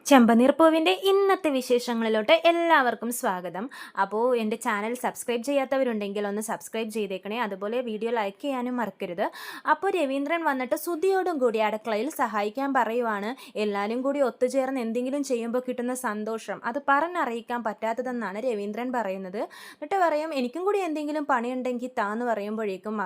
ചെമ്പനീർപ്പൂവിൻ്റെ ഇന്നത്തെ വിശേഷങ്ങളിലോട്ട് എല്ലാവർക്കും സ്വാഗതം. അപ്പോൾ എൻ്റെ ചാനൽ സബ്സ്ക്രൈബ് ചെയ്യാത്തവരുണ്ടെങ്കിൽ ഒന്ന് സബ്സ്ക്രൈബ് ചെയ്തേക്കണേ. അതുപോലെ വീഡിയോ ലൈക്ക് ചെയ്യാനും മറക്കരുത്. അപ്പോൾ രവീന്ദ്രൻ വന്നിട്ട് സുധിയോടും കൂടി അടുക്കളയിൽ സഹായിക്കാൻ പറയുവാണ്. എല്ലാവരും കൂടി ഒത്തുചേർന്ന് എന്തെങ്കിലും ചെയ്യുമ്പോൾ കിട്ടുന്ന സന്തോഷം അത് പറഞ്ഞറിയിക്കാൻ പറ്റാത്തതെന്നാണ് രവീന്ദ്രൻ പറയുന്നത്. എന്നിട്ട് പറയും, എനിക്കും കൂടി എന്തെങ്കിലും പണിയുണ്ടെങ്കിൽ താന്ന് പറയുമ്പോഴേക്കും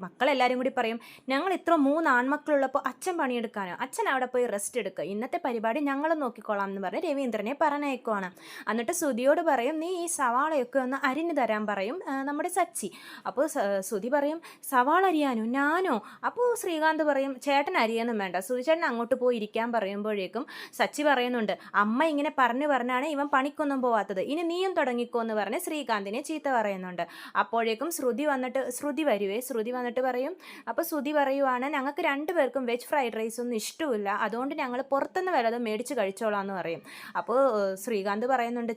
മക്കളെല്ലാവരും കൂടി പറയും, ഞങ്ങൾ ഇത്ര 3 ആൺമക്കളുള്ളപ്പോൾ അച്ഛൻ പണിയെടുക്കാനോ, അച്ഛൻ അവിടെ പോയി റെസ്റ്റ് എടുക്കുക, ഇന്നത്തെ പരിപാടി ഞങ്ങൾ നോക്കിക്കോളാം എന്ന് പറഞ്ഞ് രവീന്ദ്രനെ പറഞ്ഞേക്കുവാണ്. എന്നിട്ട് സുധിയോട് പറയും, നീ ഈ സവാളയൊക്കെ ഒന്ന് അരിഞ്ഞു തരാൻ പറയും നമ്മുടെ സച്ചി. അപ്പോൾ സുധി പറയും, സവാള അരിയാനോ ഞാനോ? അപ്പോൾ ശ്രീകാന്ത് പറയും, ചേട്ടൻ അരിയൊന്നും വേണ്ട, സുധി ചേട്ടൻ അങ്ങോട്ട് പോയി ഇരിക്കാൻ പറയുമ്പോഴേക്കും സച്ചി പറയുന്നുണ്ട്, അമ്മ ഇങ്ങനെ പറഞ്ഞാണ് ഇവൻ പണിക്കൊന്നും പോവാത്തത്, ഇനി നീയും തുടങ്ങിക്കോ എന്ന് പറഞ്ഞ് ശ്രീകാന്തിനെ ചീത്ത പറയുന്നുണ്ട്. അപ്പോഴേക്കും ശ്രുതി വന്നിട്ട് പറയും, അപ്പോൾ ശ്രുതി പറയുവാണ്, ഞങ്ങൾക്ക് 2 പേർക്കും വെജ് ഫ്രൈഡ് റൈസ് ഒന്നും ഇഷ്ടമില്ല, അതുകൊണ്ട് ഞങ്ങൾ പുറത്തുനിന്ന് വല്ലതും മേടിച്ച് കഴിച്ചോളാം എന്ന് പറയും. അപ്പോൾ ശ്രീകാന്ത് പറയുന്നുണ്ട്,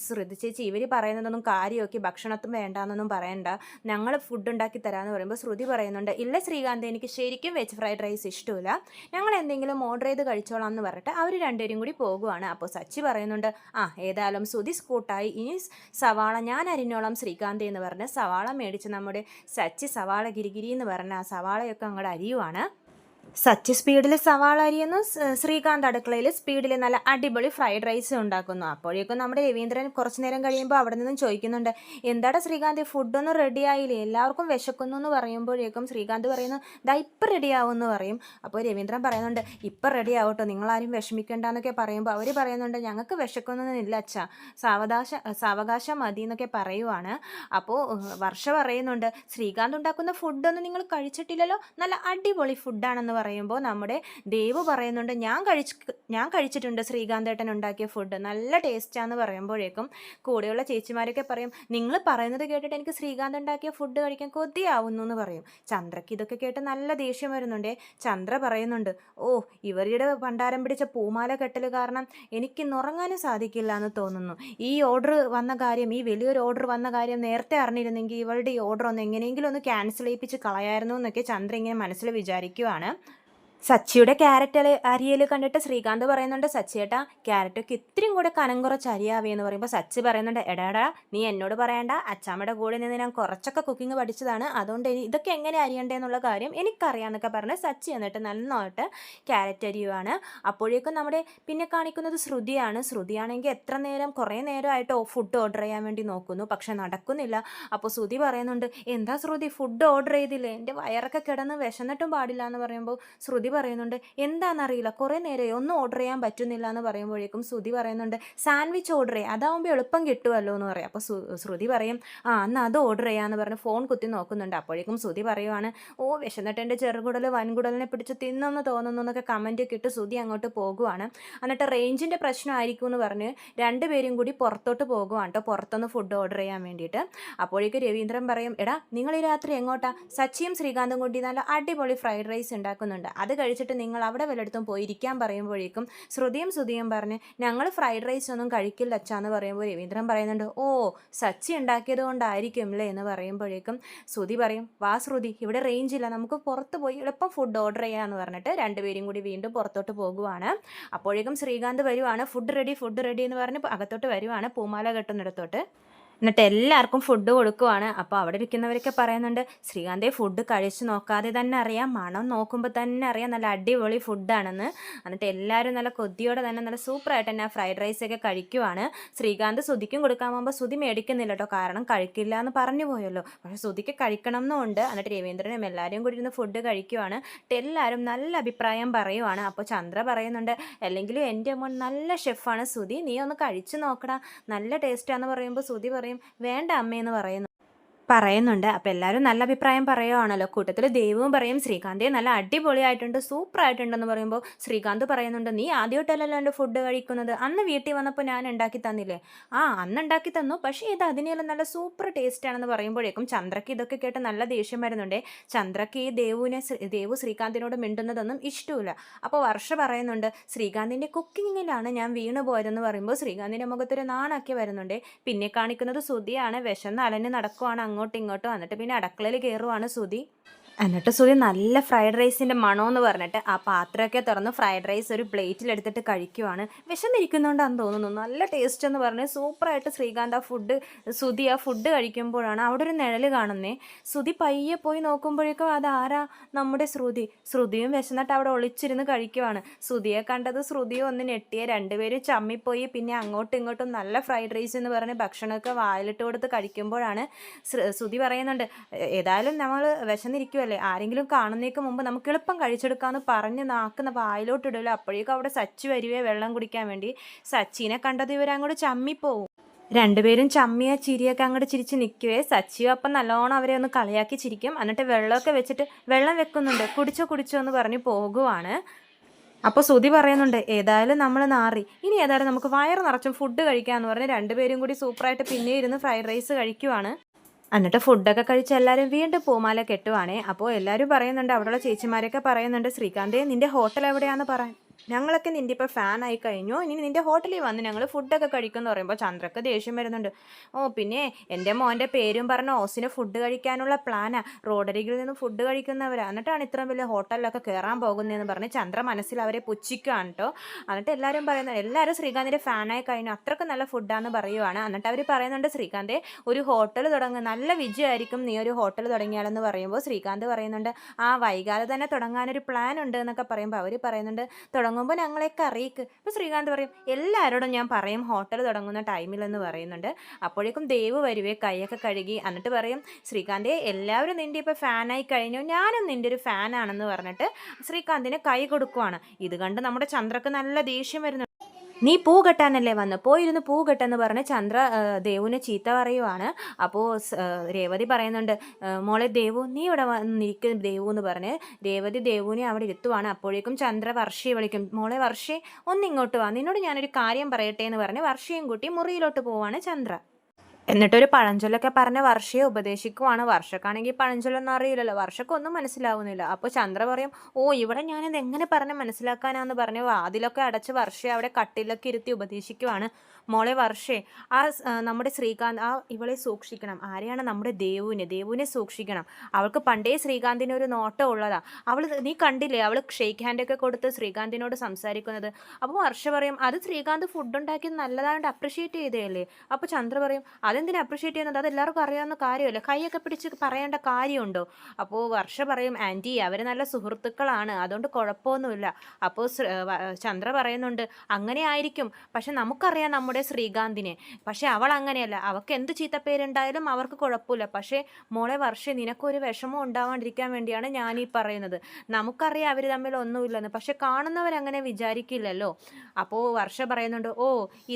ശ്രുതി ചേച്ചി ഇവർ പറയുന്നതൊന്നും കാര്യമൊക്കെ, ഭക്ഷണത്തും വേണ്ടാന്നൊന്നും പറയണ്ട, ഞങ്ങൾ ഫുഡ് ഉണ്ടാക്കി തരാമെന്ന് പറയുമ്പോൾ ശ്രുതി പറയുന്നുണ്ട്, ഇല്ല ശ്രീകാന്ത്, എനിക്ക് ശരിക്കും വെജ് ഫ്രൈഡ് റൈസ് ഇഷ്ടമില്ല, ഞങ്ങൾ എന്തെങ്കിലും ഓർഡർ ചെയ്ത് കഴിച്ചോളാം എന്ന് പറഞ്ഞിട്ട് അവർ രണ്ടുപേരും കൂടി പോകുവാണ്. അപ്പോൾ സച്ചി പറയുന്നുണ്ട്, ഏതായാലും ശ്രുതി സ്കൂട്ടായി, ഇനി സവാള ഞാൻ അരിഞ്ഞോളാം ശ്രീകാന്ത് എന്ന് പറഞ്ഞ് സവാള മേടിച്ച് നമ്മുടെ സച്ചി സവാള ഗിരിഗിരി എന്ന് പറഞ്ഞ് ആ സവാളയൊക്കെ അങ്ങോട്ട് അരിയുവാണ്. സച്ചി സ്പീഡിൽ സവാള അരിയുന്നു, ശ്രീകാന്ത് അടുക്കളയിൽ സ്പീഡിൽ നല്ല അടിപൊളി ഫ്രൈഡ് റൈസ് ഉണ്ടാക്കുന്നു. അപ്പോഴേക്കും നമ്മുടെ രവീന്ദ്രൻ കുറച്ച് നേരം കഴിയുമ്പോൾ അവിടെ നിന്നും ചോദിക്കുന്നുണ്ട്, എന്താടാ ശ്രീകാന്ത് ഫുഡൊന്നും റെഡി ആയില്ലേ, എല്ലാവർക്കും വിശക്കുന്നു എന്ന് പറയുമ്പോഴേക്കും ശ്രീകാന്ത് പറയുന്നു, ദാ ഇപ്പം റെഡി ആവുമെന്ന് പറയും. അപ്പോൾ രവീന്ദ്രൻ പറയുന്നുണ്ട്, ഇപ്പം റെഡി ആവട്ടോ, നിങ്ങളാരും വിഷമിക്കേണ്ടെന്നൊക്കെ പറയുമ്പോൾ അവർ പറയുന്നുണ്ട്, ഞങ്ങൾക്ക് വിശക്കുന്നൊന്നുമില്ല അച്ഛാ, സാവകാശം മതി എന്നൊക്കെ പറയുവാണ്. അപ്പോൾ വർഷ പറയുന്നുണ്ട്, ശ്രീകാന്ത് ഉണ്ടാക്കുന്ന ഫുഡൊന്നും നിങ്ങൾ കഴിച്ചിട്ടില്ലല്ലോ, നല്ല അടിപൊളി ഫുഡാണെന്ന് പറയുമ്പോൾ നമ്മുടെ ദേവ് പറയുന്നുണ്ട്, ഞാൻ കഴിച്ചിട്ടുണ്ട് ശ്രീകാന്തേട്ടൻ ഉണ്ടാക്കിയ ഫുഡ്, നല്ല ടേസ്റ്റാന്ന് പറയുമ്പോഴേക്കും കൂടെയുള്ള ചേച്ചിമാരൊക്കെ പറയും, നിങ്ങൾ പറയുന്നത് കേട്ടിട്ട് എനിക്ക് ശ്രീകാന്ത് ഉണ്ടാക്കിയ ഫുഡ് കഴിക്കാൻ കൊതിയാവുന്നു എന്ന് പറയും. ചന്ദ്രയ്ക്ക് ഇതൊക്കെ കേട്ട് നല്ല ദേഷ്യം വരുന്നുണ്ടേ. ചന്ദ്ര പറയുന്നുണ്ട്, ഇവരുടെ പണ്ടാരം പിടിച്ച പൂമാല കെട്ടൽ കാരണം എനിക്കിന്ന് ഉറങ്ങാനും സാധിക്കില്ല എന്ന് തോന്നുന്നു, ഈ വലിയൊരു ഓർഡർ വന്ന കാര്യം നേരത്തെ അറിഞ്ഞിരുന്നെങ്കിൽ ഇവളുടെ ഈ ഓർഡർ ഒന്ന് എങ്ങനെയെങ്കിലും ഒന്ന് ക്യാൻസൽ ചെയ്യിപ്പിച്ച് കളയായിരുന്നു എന്നൊക്കെ ചന്ദ്ര ഇങ്ങനെ മനസ്സിൽ വിചാരിക്കുവാണ്. സച്ചിയുടെ ക്യാരറ്റ് അരിയൽ കണ്ടിട്ട് ശ്രീകാന്ത് പറയുന്നുണ്ട്, സച്ചിയേട്ടാ ക്യാരറ്റൊക്കെ ഇത്രയും കൂടെ കനം കുറച്ച് അരിയാവേ എന്ന് പറയുമ്പോൾ സച്ചി പറയുന്നുണ്ട്, എടാടാ നീ എന്നോട് പറയണ്ട, അച്ചാമ്മയുടെ കൂടെ നിന്ന് ഞാൻ കുറച്ചൊക്കെ കുക്കിംഗ് പഠിച്ചതാണ്, അതുകൊണ്ട് ഇതൊക്കെ എങ്ങനെ അരിയണ്ടേന്നുള്ള കാര്യം എനിക്കറിയാമെന്നൊക്കെ പറഞ്ഞ് സച്ചി എന്നിട്ട് നന്നായിട്ട് ക്യാരറ്റ് അരിയുവാണ്. അപ്പോഴേക്കും നമ്മുടെ പിന്നെ കാണിക്കുന്നത് ശ്രുതിയാണെങ്കിൽ കുറേ നേരമായിട്ട് ഫുഡ് ഓർഡർ ചെയ്യാൻ വേണ്ടി നോക്കുന്നു, പക്ഷെ നടക്കുന്നില്ല. അപ്പോൾ ശ്രുതി പറയുന്നുണ്ട്, എന്താ ശ്രുതി ഫുഡ് ഓർഡർ ചെയ്തില്ലേ, എൻ്റെ വയറൊക്കെ കിടന്ന് വിശന്നിട്ടും പാടില്ല എന്ന് പറയുമ്പോൾ ശ്രുതി പറയുന്നുണ്ട്, എന്താണെന്നറിയില്ല കുറേ നേരമായി ഒന്നും ഓർഡർ ചെയ്യാൻ പറ്റുന്നില്ല എന്ന് പറയുമ്പോഴേക്കും ശ്രുതി പറയുന്നുണ്ട്, സാൻഡ്വിച്ച് ഓർഡർ ചെയ്യാം, അതാവുമ്പോൾ എളുപ്പം കിട്ടുമല്ലോ എന്ന് പറയും. അപ്പോൾ ശ്രുതി പറയും, എന്നാൽ അത് ഓർഡർ ചെയ്യാമെന്ന് പറഞ്ഞ് ഫോൺ കുത്തി നോക്കുന്നുണ്ട്. അപ്പോഴേക്കും ശ്രുതി പറയുവാണ്, വിശന്നിട്ട് എൻ്റെ ചെറുകുടൽ വൻകുടലിനെ പിടിച്ച് തിന്നൊന്ന് തോന്നുന്നു എന്നൊക്കെ കമൻറ്റ് ഇട്ട് ശ്രുതി അങ്ങോട്ട് പോകുവാണ്. എന്നിട്ട് റേഞ്ചിൻ്റെ പ്രശ്നമായിരിക്കും എന്ന് പറഞ്ഞ് 2 പേരും കൂടി പുറത്തോട്ട് പോകുവാണ് കേട്ടോ, പുറത്തൊന്ന് ഫുഡ് ഓർഡർ ചെയ്യാൻ വേണ്ടിയിട്ട്. അപ്പോഴേക്കും രവീന്ദ്രൻ പറയും, എടാ നിങ്ങൾ ഈ രാത്രി എങ്ങോട്ടാ? സച്ചിയും ശ്രീകാന്തും കൂടി നല്ല അടിപൊളി ഫ്രൈഡ് റൈസ് ഉണ്ടാക്കുന്നുണ്ട്, അത് കഴിച്ചിട്ട് നിങ്ങൾ അവിടെ വല്ലയിടത്തും പോയി ഇരിക്കാൻ പറയുമ്പോഴേക്കും ശ്രുതിയും പറഞ്ഞ്, ഞങ്ങൾ ഫ്രൈഡ് റൈസ് ഒന്നും കഴിക്കില്ല അച്ഛാന്ന് പറയുമ്പോൾ രവീന്ദ്രൻ പറയുന്നുണ്ട്, സച്ചി ഉണ്ടാക്കിയത് കൊണ്ടായിരിക്കും അല്ലേ എന്ന് പറയുമ്പോഴേക്കും ശ്രുതി പറയും, വാ ശ്രുതി ഇവിടെ റേഞ്ച് ഇല്ല, നമുക്ക് പുറത്ത് പോയി എളുപ്പം ഫുഡ് ഓർഡർ ചെയ്യാമെന്ന് പറഞ്ഞിട്ട് 2 പേരും കൂടി വീണ്ടും പുറത്തോട്ട് പോകുവാണ്. അപ്പോഴേക്കും ശ്രീകാന്ത് വരുവാണ്, ഫുഡ് റെഡി എന്ന് പറഞ്ഞ് അകത്തോട്ട് വരുവാണ്, പൂമാല കെട്ടുന്നിടത്തോട്ട്. എന്നിട്ട് എല്ലാവർക്കും ഫുഡ് കൊടുക്കുവാണ്. അപ്പോൾ അവിടെ ഇരിക്കുന്നവരൊക്കെ പറയുന്നുണ്ട്, ശ്രീകാന്തേ ഫുഡ് കഴിച്ച് നോക്കാതെ തന്നെ അറിയാം, മണം നോക്കുമ്പോൾ തന്നെ അറിയാം നല്ല അടിപൊളി ഫുഡാണെന്ന്. എന്നിട്ട് എല്ലാവരും നല്ല കൊതിയോടെ തന്നെ നല്ല സൂപ്പറായിട്ട് തന്നെ ആ ഫ്രൈഡ് റൈസൊക്കെ കഴിക്കുവാണ്. ശ്രീകാന്ത് ശ്രുതിക്കും കൊടുക്കാൻ പോകുമ്പോൾ ശ്രുതി മേടിക്കുന്നില്ല കേട്ടോ, കാരണം കഴിക്കില്ല എന്ന് പറഞ്ഞു പോയല്ലോ, പക്ഷേ ശ്രുതിക്ക് കഴിക്കണം എന്നുണ്ട്. എന്നിട്ട് രവീന്ദ്രനും എല്ലാവരും കൂടി ഇരുന്ന് ഫുഡ് കഴിക്കുവാണ്. എല്ലാവരും നല്ല അഭിപ്രായം പറയുവാണ്. അപ്പോൾ ചന്ദ്ര പറയുന്നുണ്ട്, അല്ലെങ്കിലും എൻ്റെ മോൻ നല്ല ഷെഫാണ് ശ്രുതി, നീ ഒന്ന് കഴിച്ച് നോക്കടാ, നല്ല ടേസ്റ്റാന്ന് പറയുമ്പോൾ ശ്രുതി പറയും, വേണ്ട അമ്മയെന്ന് പറയുന്നുണ്ട്. അപ്പോൾ എല്ലാവരും നല്ല അഭിപ്രായം പറയുവാണല്ലോ. കൂട്ടത്തിൽ ദേവും പറയും, ശ്രീകാന്തേ നല്ല അടിപൊളിയായിട്ടുണ്ട്, സൂപ്പറായിട്ടുണ്ടെന്ന് പറയുമ്പോൾ ശ്രീകാന്ത് പറയുന്നുണ്ട്, നീ ആദ്യമായിട്ടല്ലല്ലോ എൻ്റെ ഫുഡ് കഴിക്കുന്നത്, അന്ന് വീട്ടിൽ വന്നപ്പോൾ ഞാൻ ഉണ്ടാക്കി തന്നില്ലേ? അന്ന് ഉണ്ടാക്കി തന്നു, പക്ഷേ ഇത് അതിനെല്ലാം നല്ല സൂപ്പർ ടേസ്റ്റാണെന്ന് പറയുമ്പോഴേക്കും ചന്ദ്രയ്ക്ക് ഇതൊക്കെ കേട്ട് നല്ല ദേഷ്യം വരുന്നുണ്ട്. ചന്ദ്രയ്ക്ക് ഈ ദേവു ശ്രീകാന്തിനോട് മിണ്ടുന്നതൊന്നും ഇഷ്ടമില്ല. അപ്പോൾ വർഷ പറയുന്നുണ്ട്, ശ്രീകാന്തിൻ്റെ കുക്കിങ്ങിലാണ് ഞാൻ വീണു പോയതെന്ന് പറയുമ്പോൾ ശ്രീകാന്തിൻ്റെ മുഖത്തൊരു നാണൊക്കെ വരുന്നുണ്ട്. പിന്നെ കാണിക്കുന്നത് ശ്രുതിയാണ്, വിശന്ന് അലഞ്ഞ് നടക്കുവാണ് അങ്ങോട്ടും ഇങ്ങോട്ടും. എന്നിട്ട് പിന്നെ അടുക്കളയിൽ കയറുവാണ് ശ്രുതി. എന്നിട്ട് സുധി നല്ല ഫ്രൈഡ് റൈസിൻ്റെ മണമെന്ന് പറഞ്ഞിട്ട് ആ പാത്രമൊക്കെ തുറന്ന് ഫ്രൈഡ് റൈസ് ഒരു പ്ലേറ്റിലെടുത്തിട്ട് കഴിക്കുവാണ്. വിശന്നിരിക്കുന്നുണ്ടാന്ന് തോന്നുന്നു. നല്ല ടേസ്റ്റ് എന്ന് പറഞ്ഞ് സൂപ്പറായിട്ട് ശ്രീകാന്ത് ആ ഫുഡ് കഴിക്കുമ്പോഴാണ് അവിടെ ഒരു നിഴൽ കാണുന്നേ. സുധി പയ്യെ പോയി നോക്കുമ്പോഴേക്കും അതാരാ? നമ്മുടെ ശ്രുതിയും വിശന്നിട്ട് അവിടെ ഒളിച്ചിരുന്ന് കഴിക്കുവാണ്. ശ്രുതിയെ കണ്ടത് ശ്രുതിയും ഒന്ന് ഞെട്ടിയെ. രണ്ടുപേരും ചമ്മിപ്പോയി. പിന്നെ അങ്ങോട്ടും ഇങ്ങോട്ടും നല്ല ഫ്രൈഡ് റൈസ് എന്ന് പറഞ്ഞ് ഭക്ഷണമൊക്കെ വായിലിട്ട് കൊടുത്ത് കഴിക്കുമ്പോഴാണ് ശ്രുതി പറയുന്നുണ്ട്, ഏതായാലും നമ്മൾ വിശന്നിരിക്കുമല്ലേ, ആരെങ്കിലും കാണുന്നേക്ക് മുമ്പ് നമുക്ക് എളുപ്പം കഴിച്ചെടുക്കാമെന്ന് പറഞ്ഞ് നാക്കുന്ന വായിലോട്ടിടില്ല. അപ്പോഴേക്കും അവിടെ സച്ചി വരുവേ വെള്ളം കുടിക്കാൻ വേണ്ടി. സച്ചിനെ കണ്ടത് ഇവരങ്ങോട്ട് ചമ്മിപ്പോവും. രണ്ടുപേരും ചമ്മിയ ചിരിയൊക്കെ അങ്ങോട്ട് ചിരിച്ച് നിൽക്കുവേ. സച്ചിയും അപ്പം നല്ലോണം അവരെ ഒന്ന് കളിയാക്കി ചിരിക്കും. എന്നിട്ട് വെള്ളമൊക്കെ വെച്ചിട്ട് വെള്ളം വെക്കുന്നുണ്ട്, കുടിച്ചോ എന്ന് പറഞ്ഞ് പോകുവാണ്. അപ്പോൾ ശ്രുതി പറയുന്നുണ്ട്, ഏതായാലും നമ്മൾ നാറി, ഇനി ഏതായാലും നമുക്ക് വയറ് നിറച്ചും ഫുഡ് കഴിക്കാമെന്ന് പറഞ്ഞ് രണ്ടുപേരും കൂടി സൂപ്പറായിട്ട് പിന്നെ ഇരുന്ന് ഫ്രൈഡ് റൈസ് കഴിക്കുവാണ്. എന്നിട്ട് ഫുഡൊക്കെ കഴിച്ച് എല്ലാവരും വീണ്ടും പൂമാല കെട്ടുവാണേ. അപ്പോൾ എല്ലാവരും പറയുന്നുണ്ട്, അവിടെയുള്ള ചേച്ചിമാരൊക്കെ പറയുന്നുണ്ട്, ശ്രീകാന്തേ നിൻ്റെ ഹോട്ടൽ എവിടെയാണെന്ന് പറയാൻ, ഞങ്ങളൊക്കെ നിൻ്റെ ഇപ്പോൾ ഫാനായി കഴിഞ്ഞു, ഇനി നിൻ്റെ ഹോട്ടലിൽ വന്ന് ഞങ്ങൾ ഫുഡൊക്കെ കഴിക്കുമെന്ന് പറയുമ്പോൾ ചന്ദ്രക്ക് ദേഷ്യം വരുന്നുണ്ട്. പിന്നെ എൻ്റെ മോൻ്റെ പേരും പറഞ്ഞ് ഓസിന് ഫുഡ് കഴിക്കാനുള്ള പ്ലാനാ, റോഡരികിൽ നിന്ന് ഫുഡ് കഴിക്കുന്നവരാ, എന്നിട്ടാണ് ഇത്രയും വലിയ ഹോട്ടലിലൊക്കെ കയറാൻ പോകുന്നതെന്ന് പറഞ്ഞ് ചന്ദ്ര മനസ്സിൽ അവരെ പുച്ഛിക്കുകയാണ് കേട്ടോ. എന്നിട്ട് എല്ലാവരും ശ്രീകാന്തിൻ്റെ ഫാനായി കഴിഞ്ഞു, അത്രയ്ക്ക് നല്ല ഫുഡാന്ന് പറയുവാണ്. എന്നിട്ട് അവർ പറയുന്നുണ്ട്, ശ്രീകാന്തേ ഒരു ഹോട്ടൽ തുടങ്ങുക, നല്ല വിജയമായിരിക്കും നീ ഒരു ഹോട്ടൽ തുടങ്ങിയാലെന്ന് പറയുമ്പോൾ ശ്രീകാന്ത് പറയുന്നുണ്ട്, വൈകാതെ തന്നെ തുടങ്ങാനൊരു പ്ലാൻ ഉണ്ട് എന്നൊക്കെ പറയുമ്പോൾ അവർ പറയുന്നുണ്ട്, തുടങ്ങുമ്പോൾ ഞങ്ങളെയൊക്കെ അറിയിക്ക്. അപ്പോൾ ശ്രീകാന്ത് പറയും, എല്ലാവരോടും ഞാൻ പറയും ഹോട്ടൽ തുടങ്ങുന്ന ടൈമിലെന്ന് പറയുന്നുണ്ട്. അപ്പോഴേക്കും ദേവ് വരുവേ കൈയൊക്കെ കഴുകി. എന്നിട്ട് പറയും, ശ്രീകാന്തേ എല്ലാവരും നിൻ്റെ ഇപ്പോൾ ഫാനായി കഴിഞ്ഞു, ഞാനും നിൻ്റെ ഒരു ഫാനാണെന്ന് പറഞ്ഞിട്ട് ശ്രീകാന്തിന് കൈ കൊടുക്കുവാണ്. ഇത് കണ്ട് നമ്മുടെ ചന്ദ്രക്ക് നല്ല ദേഷ്യം വരുന്നു. നീ പൂ കെട്ടാനല്ലേ വന്ന്, പോയിരുന്ന് പൂ കെട്ടെന്ന് പറഞ്ഞ് ചന്ദ്ര ദേവുവിനെ ചീത്ത പറയുവാണ്. അപ്പോൾ രേവതി പറയുന്നുണ്ട്, മോളെ ദേവു നീ ഇവിടെ വന്നിരിക്കും ദേവു എന്ന് പറഞ്ഞ് രേവതി ദേവുവിനെ അവിടെ ഇരുത്തുവാണ്. അപ്പോഴേക്കും ചന്ദ്ര വർഷയെ വിളിക്കും, മോളെ വർഷയെ ഒന്നിങ്ങോട്ട് വാ, നിന്നോട് ഞാനൊരു കാര്യം പറയട്ടെ എന്ന് പറഞ്ഞ് വർഷയും കൂട്ടി മുറിയിലോട്ട് പോവാണ് ചന്ദ്ര. എന്നിട്ടൊരു പഴഞ്ചൊല്ലൊക്കെ പറഞ്ഞ് വർഷയെ ഉപദേശിക്കുവാണ്. വർഷക്കാണെങ്കിൽ പഴഞ്ചൊല്ലൊന്നും അറിയില്ലല്ലോ, വർഷക്കൊന്നും മനസ്സിലാവുന്നില്ല. അപ്പോൾ ചന്ദ്ര പറയും, ഇവിടെ ഞാനിത് എങ്ങനെ പറഞ്ഞ് മനസ്സിലാക്കാനാന്ന് പറഞ്ഞ് വാതിലൊക്കെ അടച്ച് വർഷയെ അവിടെ കട്ടിലൊക്കെ ഇരുത്തി ഉപദേശിക്കുവാണ്. മോളെ വർഷേ, നമ്മുടെ ശ്രീകാന്ത് ഇവളെ സൂക്ഷിക്കണം. ആരെയാണ്? നമ്മുടെ ദേവുവിനെ സൂക്ഷിക്കണം. അവൾക്ക് പണ്ടേ ശ്രീകാന്തിന് ഒരു നോട്ടം ഉള്ളതാ. നീ കണ്ടില്ലേ അവൾ ഷെയ്ക്ക് ഹാൻഡൊക്കെ കൊടുത്ത് ശ്രീകാന്തിനോട് സംസാരിക്കുന്നത്. അപ്പോൾ വർഷ പറയും, അത് ശ്രീകാന്ത് ഫുഡ് ഉണ്ടാക്കിയത് നല്ലതായിട്ട് അപ്രിഷ്യേറ്റ് ചെയ്തതല്ലേ. അപ്പോൾ ചന്ദ്ര പറയും, അതെന്തിനാ അപ്രിഷ്യേറ്റ് ചെയ്യുന്നത്, അത് എല്ലാവർക്കും അറിയാവുന്ന കാര്യമല്ലേ, കൈയൊക്കെ പിടിച്ച് പറയേണ്ട കാര്യമുണ്ടോ. അപ്പോൾ വർഷ പറയും, ആൻറ്റി അവർ നല്ല സുഹൃത്തുക്കളാണ്, അതുകൊണ്ട് കുഴപ്പമൊന്നുമില്ല. അപ്പോൾ ചന്ദ്ര പറയുന്നുണ്ട്, അങ്ങനെ ആയിരിക്കും, പക്ഷെ നമുക്കറിയാം നമ്മുടെ ശ്രീകാന്തിനെ, പക്ഷെ അവൾ അങ്ങനെയല്ല, അവൾക്ക് എന്ത് ചീത്തപ്പേരുണ്ടായാലും അവർക്ക് കുഴപ്പമില്ല. പക്ഷേ മോളെ വർഷ, നിനക്കൊരു വിഷമം ഉണ്ടാവാണ്ടിരിക്കാൻ വേണ്ടിയാണ് ഞാൻ ഈ പറയുന്നത്. നമുക്കറിയാം അവർ തമ്മിൽ ഒന്നുമില്ലെന്ന്, പക്ഷെ കാണുന്നവരങ്ങനെ വിചാരിക്കില്ലല്ലോ. അപ്പോൾ വർഷ പറയുന്നുണ്ട്,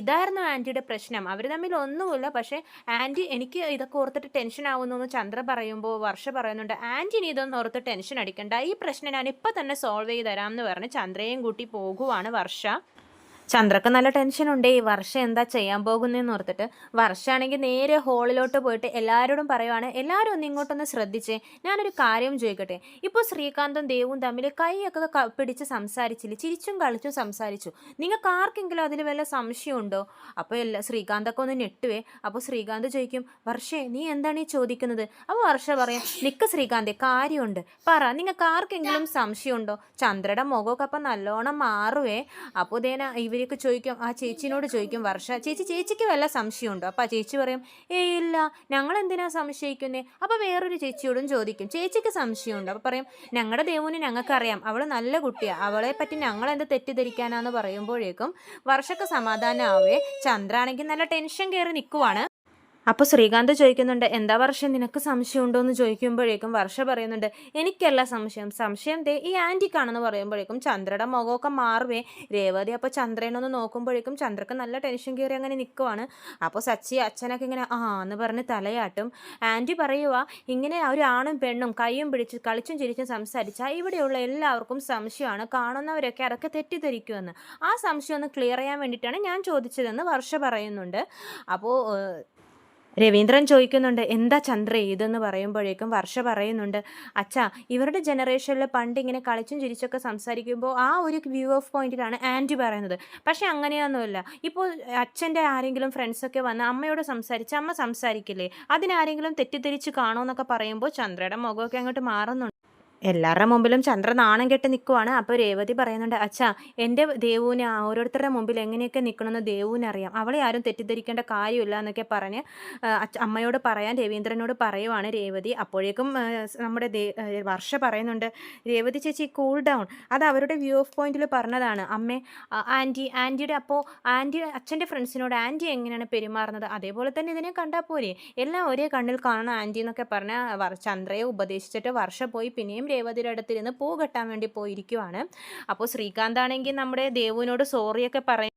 ഇതായിരുന്നു ആൻറ്റിയുടെ പ്രശ്നം, അവർ തമ്മിൽ ഒന്നുമില്ല, പക്ഷേ ആൻറ്റി എനിക്ക് ഇതൊക്കെ ഓർത്തിട്ട് ടെൻഷൻ ആവുന്നു എന്ന് ചന്ദ്ര പറയുമ്പോൾ വർഷ പറയുന്നുണ്ട്, ആൻറ്റിനി ഇതൊന്നും ഓർത്ത് ടെൻഷൻ അടിക്കണ്ട, ഈ പ്രശ്നം ഞാൻ ഇപ്പം തന്നെ സോൾവ് ചെയ്ത് തരാം എന്ന് പറഞ്ഞ് ചന്ദ്രയും കൂട്ടി പോകുവാണ് വർഷ. ചന്ദ്രക്ക് നല്ല ടെൻഷനുണ്ട്, ഈ വർഷം എന്താ ചെയ്യാൻ പോകുന്നതെന്ന് ഓർത്തിട്ട്. വർഷമാണെങ്കിൽ നേരെ ഹോളിലോട്ട് പോയിട്ട് എല്ലാവരോടും പറയുവാണ്, എല്ലാവരും ഒന്ന് ഇങ്ങോട്ടൊന്ന് ശ്രദ്ധിച്ചേ, ഞാനൊരു കാര്യം ചോദിക്കട്ടെ. ഇപ്പോൾ ശ്രീകാന്തും ദേവും തമ്മിൽ കൈയൊക്കെ പിടിച്ച് സംസാരിച്ചില്ലേ, ചിരിച്ചും കളിച്ചും സംസാരിച്ചു, നിങ്ങൾക്ക് ആർക്കെങ്കിലും അതിൽ വല്ല സംശയമുണ്ടോ? അപ്പോൾ ശ്രീകാന്തൊക്കെ ഒന്ന് ഞെട്ടുവേ. അപ്പോൾ ശ്രീകാന്ത് ചോദിക്കും, വർഷേ നീ എന്താണ് ഈ ചോദിക്കുന്നത്? അപ്പോൾ വർഷ പറയും, നിക്ക് ശ്രീകാന്തെ, കാര്യമുണ്ട്, പറ, നിങ്ങൾക്ക് ആർക്കെങ്കിലും സംശയമുണ്ടോ? ചന്ദ്രയുടെ മുഖമൊക്കെ അപ്പം നല്ലോണം മാറുവേ. അപ്പോൾ ഇവരൊക്കെ ചോദിക്കും, ആ ചേച്ചിനോട് ചോദിക്കും വർഷ, ചേച്ചിക്ക് വല്ല സംശയമുണ്ടോ? അപ്പോൾ ആ ചേച്ചി പറയും, ഇല്ല, ഞങ്ങൾ എന്തിനാ സംശയിക്കുന്നേ. അപ്പോൾ വേറൊരു ചേച്ചിയോടും ചോദിക്കും, ചേച്ചിക്ക് സംശയമുണ്ടോ? അപ്പോൾ പറയും, ഞങ്ങളുടെ ദേവുവിനെ ഞങ്ങൾക്കറിയാം, അവൾ നല്ല കുട്ടിയാണ്, അവളെ പറ്റി ഞങ്ങൾ എന്ത് തെറ്റിദ്ധരിക്കാനാന്ന് പറയുമ്പോഴേക്കും വർഷക്ക് സമാധാനമാവേ. ചന്ദ്ര ആണെങ്കിൽ നല്ല ടെൻഷൻ കയറി നിൽക്കുവാണ്. അപ്പോൾ ശ്രീകാന്ത് ചോദിക്കുന്നുണ്ട്, എന്താ വർഷ നിനക്ക് സംശയമുണ്ടോ എന്ന് ചോദിക്കുമ്പോഴേക്കും വർഷ പറയുന്നുണ്ട്, എനിക്കല്ല സംശയം ദേ ഈ ആൻറ്റിക്കാണെന്ന് പറയുമ്പോഴേക്കും ചന്ദ്രയുടെ മുഖമൊക്കെ മാറുവേ. രേവതി അപ്പോൾ ചന്ദ്രനൊന്ന് നോക്കുമ്പോഴേക്കും ചന്ദ്രക്ക് നല്ല ടെൻഷൻ കയറി അങ്ങനെ നിൽക്കുവാണ്. അപ്പോൾ സച്ചി അച്ഛനൊക്കെ ഇങ്ങനെ എന്ന് പറഞ്ഞ് തലയാട്ടും. ആൻറ്റി പറയുക, ഇങ്ങനെ ഒരു ആണും പെണ്ണും കൈയും പിടിച്ച് കളിച്ചും ചിരിച്ചും സംസാരിച്ചാൽ ഇവിടെയുള്ള എല്ലാവർക്കും സംശയമാണ്, കാണുന്നവരൊക്കെ അതൊക്കെ തെറ്റിദ്ധരിക്കുമെന്ന്. ആ സംശയം ഒന്ന് ക്ലിയർ ചെയ്യാൻ വേണ്ടിയിട്ടാണ് ഞാൻ ചോദിച്ചതെന്ന് വർഷ പറയുന്നുണ്ട്. അപ്പോൾ രവീന്ദ്രൻ ചോദിക്കുന്നുണ്ട്, എന്താ ചന്ദ്രേ ഇതെന്ന് പറയുമ്പോഴേക്കും വർഷ പറയുന്നുണ്ട്, അച്ഛാ ഇവരുടെ ജനറേഷനിൽ പണ്ട് ഇങ്ങനെ കളിച്ചും ചിരിച്ചൊക്കെ സംസാരിക്കുമ്പോൾ ആ ഒരു വ്യൂ ഓഫ് പോയിന്റിലാണ് ആൻറ്റി പറയുന്നത്. പക്ഷേ അങ്ങനെയൊന്നുമില്ല, ഇപ്പോൾ അച്ഛൻ്റെ ആരെങ്കിലും ഫ്രണ്ട്സൊക്കെ വന്ന് അമ്മയോട് സംസാരിച്ച് അമ്മ സംസാരിക്കില്ലേ, അതിനാരെങ്കിലും തെറ്റിദ്ധരിച്ച് കാണുമെന്നൊക്കെ പറയുമ്പോൾ ചന്ദ്രയുടെ മുഖമൊക്കെ അങ്ങോട്ട് മാറുന്നുണ്ട്. എല്ലാവരുടെ മുമ്പിലും ചന്ദ്ര നാണം കെട്ട് നിൽക്കുവാണ്. അപ്പോൾ രേവതി പറയുന്നുണ്ട്, അച്ഛാ എൻ്റെ ദേവുവിന് ഓരോരുത്തരുടെ മുമ്പിൽ എങ്ങനെയൊക്കെ നിൽക്കണമെന്ന് ദേവുവിനറിയാം, അവളെ ആരും തെറ്റിദ്ധരിക്കേണ്ട കാര്യമില്ല എന്നൊക്കെ പറഞ്ഞ് അമ്മയോട് പറയാൻ രവീന്ദ്രനോട് പറയുവാണ് രേവതി. അപ്പോഴേക്കും നമ്മുടെ വർഷ പറയുന്നുണ്ട്, രേവതി ചേച്ചി കൂൾ ഡൗൺ, അത് അവരുടെ വ്യൂ ഓഫ് പോയിന്റിൽ പറഞ്ഞതാണ് അമ്മേ. ആൻറ്റിയുടെ അപ്പോൾ അച്ഛൻ്റെ ഫ്രണ്ട്സിനോട് ആൻറ്റി എങ്ങനെയാണ് പെരുമാറുന്നത് അതേപോലെ തന്നെ ഇതിനെ കണ്ടാൽ പോരെ, എല്ലാം ഒരേ കണ്ണിൽ കാണണം ആൻറ്റി എന്നൊക്കെ പറഞ്ഞ് ചന്ദ്രയെ ഉപദേശിച്ചിട്ട് വർഷ പോയി പിന്നെയും രേവതിയുടെ അടുത്തിരുന്ന് പൂ കെട്ടാൻ വേണ്ടി പോയിരിക്കുവാണ്. അപ്പോൾ ശ്രീകാന്താണെങ്കിൽ നമ്മുടെ ദേവുവിനോട് സോറിയൊക്കെ പറയും.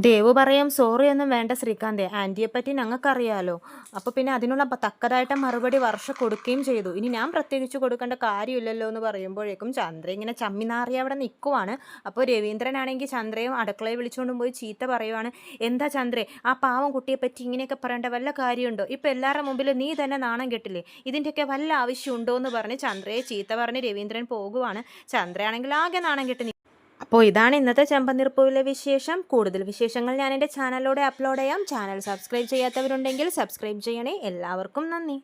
ദേവു പറയും, സോറി ഒന്നും വേണ്ട ശ്രീകാന്തേ, ആൻറ്റിയെപ്പറ്റി ഞങ്ങൾക്കറിയാലോ. അപ്പോൾ പിന്നെ അതിനുള്ള തക്കതായിട്ട് മറുപടി വർഷ കൊടുക്കുകയും ചെയ്തു, ഇനി ഞാൻ പ്രത്യേകിച്ച് കൊടുക്കേണ്ട കാര്യമില്ലല്ലോ എന്ന് പറയുമ്പോഴേക്കും ചന്ദ്ര ഇങ്ങനെ ചമ്മിനാറി അവിടെ നിൽക്കുവാണ്. അപ്പോൾ രവീന്ദ്രനാണെങ്കിൽ ചന്ദ്രയും അടുക്കളയെ വിളിച്ചുകൊണ്ടും പോയി ചീത്ത പറയുവാണ്, എന്താ ചന്ദ്രേ ആ പാവം കുട്ടിയെപ്പറ്റി ഇങ്ങനെയൊക്കെ പറയേണ്ട വല്ല കാര്യമുണ്ടോ, ഇപ്പോൾ എല്ലാവരുടെ മുമ്പിൽ നീ തന്നെ നാണം കെട്ടില്ലേ, ഇതിൻ്റെയൊക്കെ വല്ല ആവശ്യമുണ്ടോ എന്ന് പറഞ്ഞ് ചന്ദ്രയെ ചീത്ത പറഞ്ഞ് രവീന്ദ്രൻ പോകുവാണ്. ചന്ദ്രയാണെങ്കിൽ ആകെ നാണം കെട്ടി. അപ്പോൾ ഇതാണ് ഇന്നത്തെ ചെമ്പനീർപ്പൂവിലെ വിശേഷം. കൂടുതൽ വിശേഷങ്ങൾ ഞാൻ എൻ്റെ ചാനലിലൂടെ അപ്ലോഡ് ചെയ്യാം. ചാനൽ സബ്സ്ക്രൈബ് ചെയ്യാത്തവരുണ്ടെങ്കിൽ സബ്സ്ക്രൈബ് ചെയ്യണേ. എല്ലാവർക്കും നന്ദി.